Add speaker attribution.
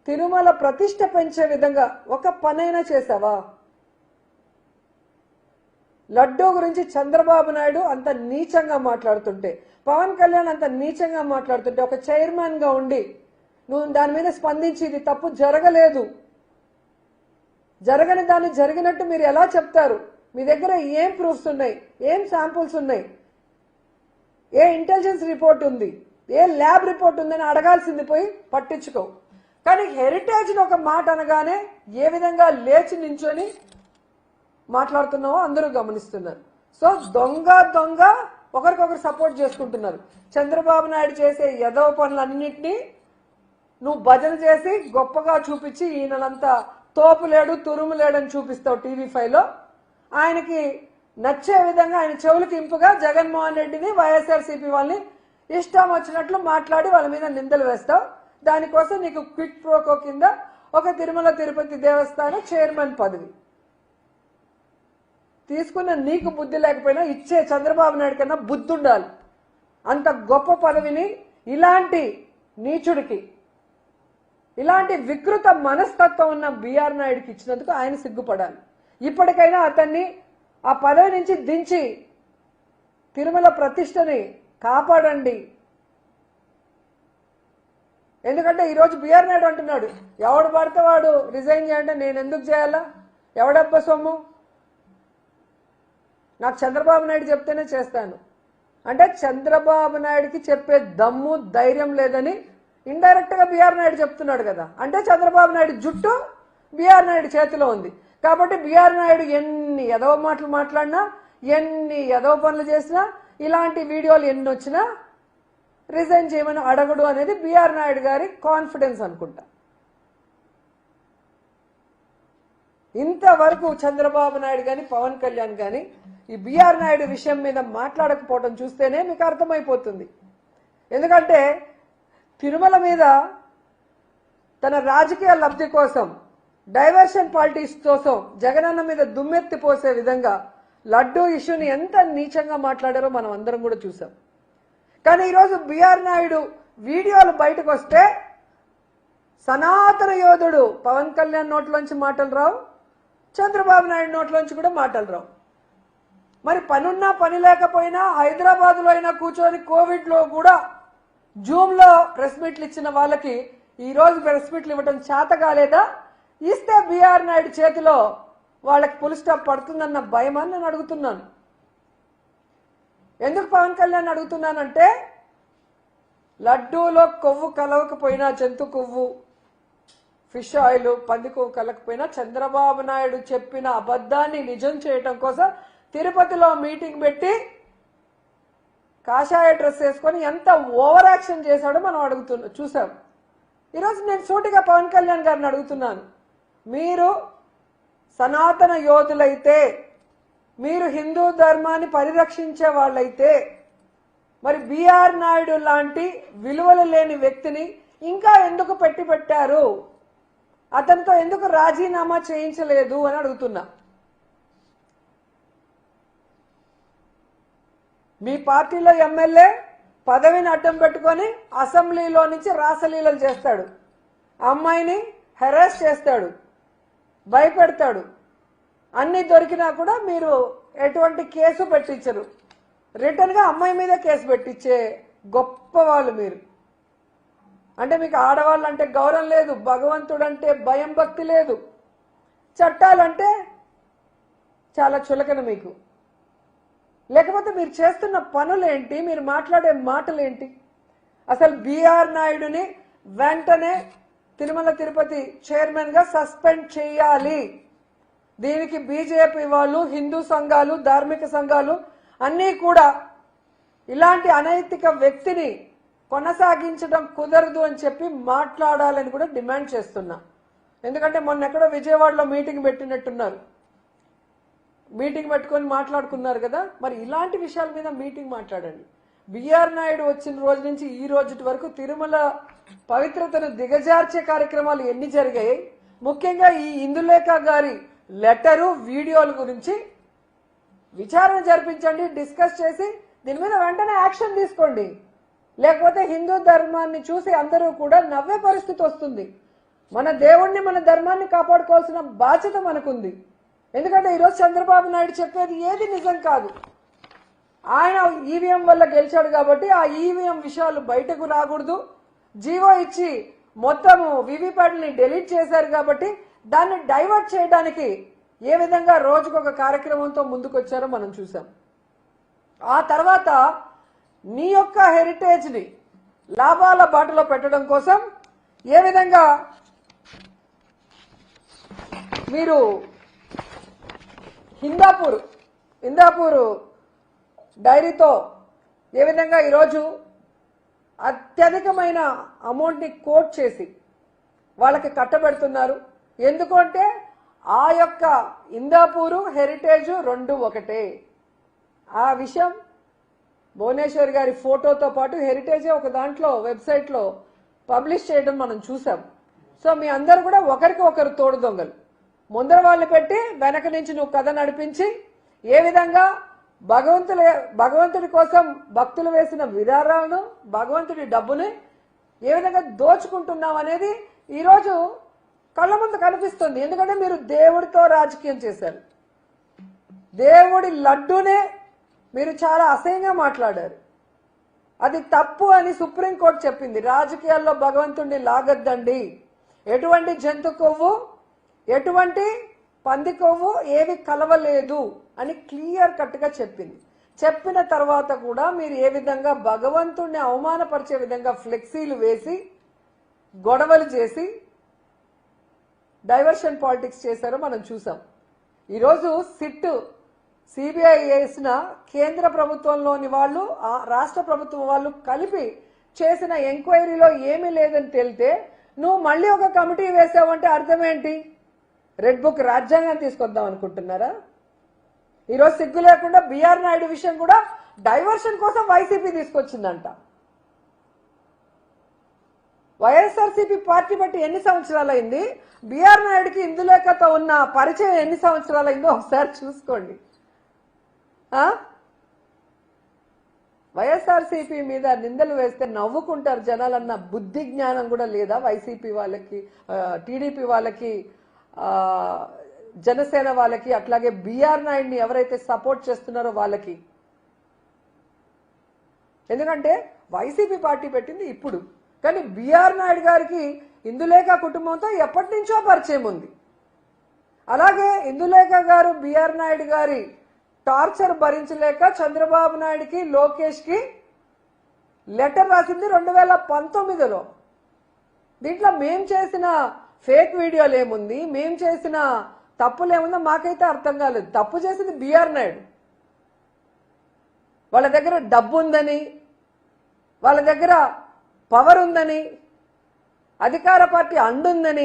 Speaker 1: తిరుమల ప్రతిష్ట పెంచే విధంగా ఒక పనైనా చేసావా? లడ్డూ గురించి చంద్రబాబు నాయుడు అంత నీచంగా మాట్లాడుతుంటే, పవన్ కళ్యాణ్ అంత నీచంగా మాట్లాడుతుంటే, ఒక చైర్మన్ గా ఉండి నువ్వు దాని మీద స్పందించి ఇది తప్పు జరగలేదు, జరగని దాన్ని జరిగినట్టు మీరు ఎలా చెప్తారు? మీ దగ్గర ఏం ప్రూఫ్స్ ఉన్నాయి? ఏం శాంపుల్స్ ఉన్నాయి? ఏ ఇంటెలిజెన్స్ రిపోర్ట్ ఉంది? ఏ ల్యాబ్ రిపోర్ట్ ఉందని అడగాల్సింది పోయి పట్టించుకో. కానీ హెరిటేజ్ ఒక మాట అనగానే ఏ విధంగా లేచి నించొని మాట్లాడుతున్నావో అందరూ గమనిస్తున్నారు. సో దొంగ దొంగ ఒకరికొకరు సపోర్ట్ చేసుకుంటున్నారు. చంద్రబాబు నాయుడు చేసే యదవ పనులన్నింటినీ నువ్వు భజన చేసి గొప్పగా చూపించి ఈయనంతా తోపులేడు తురుములేడని చూపిస్తావు టీవీ5లో. ఆయనకి నచ్చే విధంగా ఆయన చెవులకి ఇంపుగా జగన్మోహన్ రెడ్డిని వైఎస్ఆర్సీపీ వాళ్ళని ఇష్టం వచ్చినట్లు మాట్లాడి వాళ్ళ మీద నిందలు వేస్తావు. దానికోసం నీకు క్విక్ ప్రోకో కింద ఒక తిరుమల తిరుపతి దేవస్థానం చైర్మన్ పదవి తీసుకున్న నీకు బుద్ధి లేకపోయినా ఇచ్చే చంద్రబాబు నాయుడు కన్నా బుద్ధి ఉండాలి. అంత గొప్ప పదవిని ఇలాంటి నీచుడికి, ఇలాంటి వికృత మనస్తత్వం ఉన్న బిఆర్ నాయుడికి ఇచ్చినందుకు ఆయన సిగ్గుపడాలి. ఇప్పటికైనా అతన్ని ఆ పదవి నుంచి దించి తిరుమల ప్రతిష్టని కాపాడండి. ఎందుకంటే ఈరోజు బిఆర్ నాయుడు అంటున్నాడు, ఎవడు పడితే వాడు రిజైన్ చేయంటే నేను ఎందుకు చేయాలా? ఎవడబ్బ సొమ్ము? నాకు చంద్రబాబు నాయుడు చెప్తేనే చేస్తాను అంటే చంద్రబాబు నాయుడికి చెప్పే దమ్ము ధైర్యం లేదని ఇండైరెక్ట్ గా బిఆర్ నాయుడు చెప్తున్నాడు కదా. అంటే చంద్రబాబు నాయుడు జుట్టు బిఆర్ నాయుడు చేతిలో ఉంది. కాబట్టి బిఆర్ నాయుడు ఎన్ని ఎదవ మాటలు మాట్లాడినా, ఎన్ని ఎదవ పనులు చేసినా, ఇలాంటి వీడియోలు ఎన్ని వచ్చినా రిజైన్ చేయమని అడగడు అనేది బిఆర్ నాయుడు గారి కాన్ఫిడెన్స్ అనుకుంటా. ఇంతవరకు చంద్రబాబు నాయుడు కానీ పవన్ కళ్యాణ్ కానీ ఈ బిఆర్ నాయుడు విషయం మీద మాట్లాడకపోవడం చూస్తేనే మీకు అర్థమైపోతుంది. ఎందుకంటే తిరుమల మీద తన రాజకీయ లబ్ధి కోసం, డైవర్షన్ పాలిటిక్స్ కోసం జగనన్న మీద దుమ్మెత్తి పోసే విధంగా లడ్డూ ఇష్యూని ఎంత నీచంగా మాట్లాడారో మనం అందరం కూడా చూసాం. కానీ ఈరోజు బిఆర్ నాయుడు వీడియోలు బయటకు వస్తే సనాతన యోధుడు పవన్ కళ్యాణ్ నోట్లోంచి మాటలు రావు, చంద్రబాబు నాయుడు నోట్లోంచి కూడా మాటలు రావు. మరి పనున్నా పని లేకపోయినా హైదరాబాద్లో అయినా కూర్చొని కోవిడ్లో కూడా జూమ్లో ప్రెస్ మీట్లు ఇచ్చిన వాళ్ళకి ఈరోజు ప్రెస్ మీట్లు ఇవ్వడం చేత కాలేదా? ఇస్తే బిఆర్ నాయుడు చేతిలో వాళ్ళకి పులి స్టాప్ పడుతుందన్న భయమని నేను అడుగుతున్నాను. ఎందుకు పవన్ కళ్యాణ్ అడుగుతున్నానంటే లడ్డూలో కొవ్వు కలవకపోయినా, జంతు కొవ్వు, ఫిష్ ఆయిల్, పంది కొవ్వు కలకపోయినా చంద్రబాబు నాయుడు చెప్పిన అబద్ధాన్ని నిజం చేయటం కోసం తిరుపతిలో మీటింగ్ పెట్టి కాషాయ డ్రెస్ వేసుకొని ఎంత ఓవర్ యాక్షన్ చేశాడో మనం చూసాం. ఈరోజు నేను సూటిగా పవన్ కళ్యాణ్ గారిని అడుగుతున్నాను, మీరు సనాతన యోధులైతే, మీరు హిందూ ధర్మాన్ని పరిరక్షించే వాళ్ళైతే మరి బిఆర్ నాయుడు లాంటి విలువలు లేని వ్యక్తిని ఇంకా ఎందుకు పెట్టారు? అతనితో ఎందుకు రాజీనామా చేయించలేదు అని అడుగుతున్నా. మీ పార్టీలో ఎమ్మెల్యే పదవిని అడ్డం పెట్టుకొని అసెంబ్లీలో నుంచి రాసలీలలు చేస్తాడు, అమ్మాయిని హెరాస్ చేస్తాడు, భయపెడతాడు. అన్ని దొరికినా కూడా మీరు ఎటువంటి కేసు పెట్టించరు. రిటర్న్ గా అమ్మాయి మీద కేసు పెట్టించే గొప్ప వాళ్ళు మీరు. అంటే మీకు ఆడవాళ్ళంటే గౌరవం లేదు, భగవంతుడంటే భయం భక్తి లేదు, చట్టాలంటే చాలా చులకన మీకు. లేకపోతే మీరు చేస్తున్న పనులేంటి, మీరు మాట్లాడే మాటలేంటి? అసలు బిఆర్ నాయుడుని వెంటనే తిరుమల తిరుపతి చైర్మన్ గా సస్పెండ్ చేయాలి. దీనికి బీజేపీ వాళ్ళు, హిందూ సంఘాలు, ధార్మిక సంఘాలు అన్నీ కూడా ఇలాంటి అనైతిక వ్యక్తిని కొనసాగించడం కుదరదు అని చెప్పి మాట్లాడాలని కూడా డిమాండ్ చేస్తున్నా. ఎందుకంటే మొన్న ఎక్కడో విజయవాడలో మీటింగ్ పెట్టినట్టున్నారు, మీటింగ్ పెట్టుకొని మాట్లాడుకున్నారు కదా. మరి ఇలాంటి విషయాల మీద మీటింగ్ మాట్లాడండి. బిఆర్ నాయుడు వచ్చిన రోజు నుంచి ఈ రోజు వరకు తిరుమల పవిత్రతను దిగజార్చే కార్యక్రమాలు ఎన్ని జరిగాయి? ముఖ్యంగా ఈ ఇందులేఖ గారి లెటరు, వీడియోల గురించి విచారణ జరిపించండి, డిస్కస్ చేసి దీని మీద వెంటనే యాక్షన్ తీసుకోండి. లేకపోతే హిందూ ధర్మాన్ని చూసి అందరూ కూడా నవ్వే పరిస్థితి వస్తుంది. మన దేవుణ్ణి మన ధర్మాన్ని కాపాడుకోవాల్సిన బాధ్యత మనకుంది. ఎందుకంటే ఈరోజు చంద్రబాబు నాయుడు చెప్పేది ఏది నిజం కాదు. ఆయన ఈవీఎం వల్ల గెలిచాడు కాబట్టి ఆ ఈవీఎం విషయాలు బయటకు రాకూడదు, జీవో ఇచ్చి మొత్తము వివిప్యాట్ని డిలీట్ చేశారు కాబట్టి దాన్ని డైవర్ట్ చేయడానికి ఏ విధంగా రోజుకొక కార్యక్రమంతో ముందుకొచ్చారో మనం చూసాం. ఆ తర్వాత నీ యొక్క హెరిటేజ్ని లాభాల బాటలో పెట్టడం కోసం ఏ విధంగా మీరు హిందాపూర్ డైరీతో ఏ విధంగా ఈరోజు అత్యధికమైన అమౌంట్ని కోట్ చేసి వాళ్ళకి కట్టబెడుతున్నారు. ఎందుకంటే ఆ యొక్క హిందాపూరు హెరిటేజ్ రెండు ఒకటే. ఆ విషయం భువనేశ్వర్ గారి ఫోటోతో పాటు హెరిటేజే ఒక దాంట్లో వెబ్సైట్లో పబ్లిష్ చేయడం మనం చూసాం. సో మీ అందరూ కూడా ఒకరికి ఒకరు తోడు దొంగలు. ముందర వాళ్ళని పెట్టి వెనక నుంచి నువ్వు కథ నడిపించి ఏ విధంగా భగవంతుడి కోసం భక్తులు వేసిన విధానాలను, భగవంతుడి డబ్బుని ఏ విధంగా దోచుకుంటున్నాం అనేది ఈరోజు కళ్ళ ముందు కనిపిస్తుంది. ఎందుకంటే మీరు దేవుడితో రాజకీయం చేశారు. దేవుడి లడ్డూనే మీరు చాలా అసహ్యంగా మాట్లాడారు. అది తప్పు అని సుప్రీంకోర్టు చెప్పింది. రాజకీయాల్లో భగవంతుడిని లాగద్దండి, ఎటువంటి జంతు కొవ్వు, ఎటువంటి పంది కొవ్వు ఏవి కలవలేదు అని క్లియర్ కట్గా చెప్పింది. చెప్పిన తర్వాత కూడా మీరు ఏ విధంగా భగవంతుడిని అవమానపరిచే విధంగా ఫ్లెక్సీలు వేసి గొడవలు చేసి డైవర్షన్ పాలిటిక్స్ చేశారో మనం చూసాం. ఈరోజు సిబిఐ వేసిన కేంద్ర ప్రభుత్వంలోని వాళ్ళు, రాష్ట్ర ప్రభుత్వం వాళ్ళు కలిపి చేసిన ఎంక్వైరీలో ఏమీ లేదని తేలితే నువ్వు మళ్ళీ ఒక కమిటీ వేసావంటే అర్థం ఏంటి? రెడ్ బుక్ రాజ్యాంగాన్ని తీసుకొద్దాం అనుకుంటున్నారా? ఈరోజు సిగ్గు లేకుండా బిఆర్ నాయుడు విషయం కూడా డైవర్షన్ కోసం వైసీపీ తీసుకొచ్చిందంట. వైఎస్ఆర్సీపీ పార్టీ బట్టి ఎన్ని సంవత్సరాలు అయింది? బిఆర్ నాయుడుకి ఇందులేఖతో ఉన్న పరిచయం ఎన్ని సంవత్సరాలు అయిందో ఒకసారి చూసుకోండి. వైఎస్ఆర్సీపీ మీద నిందలు వేస్తే నవ్వుకుంటారు జనాలన్న బుద్ధి జ్ఞానం కూడా లేదా వైసీపీ వాళ్ళకి, టీడీపీ వాళ్ళకి, జనసేన వాళ్ళకి, అట్లాగే బిఆర్ నాయుడిని ఎవరైతే సపోర్ట్ చేస్తున్నారో వాళ్ళకి? ఎందుకంటే వైసీపీ పార్టీ పెట్టింది ఇప్పుడు, కానీ బిఆర్ నాయుడు గారికి ఇందులేఖ కుటుంబంతో ఎప్పటి నుంచో పరిచయం ఉంది. అలాగే ఇందులేఖ గారు బిఆర్ నాయుడు గారి టార్చర్ భరించలేక చంద్రబాబు నాయుడుకి, లోకేష్కి లెటర్ రాసింది 2019లో. దీంట్లో మేం చేసిన ఫేక్ వీడియోలు ఏముంది, మేం చేసిన తప్పులు ఏముందో మాకైతే అర్థం కాలేదు. తప్పు చేసింది బిఆర్ నాయుడు. వాళ్ళ దగ్గర డబ్బు ఉందని, వాళ్ళ దగ్గర పవర్ ఉందని, అధికార పార్టీ అండుందని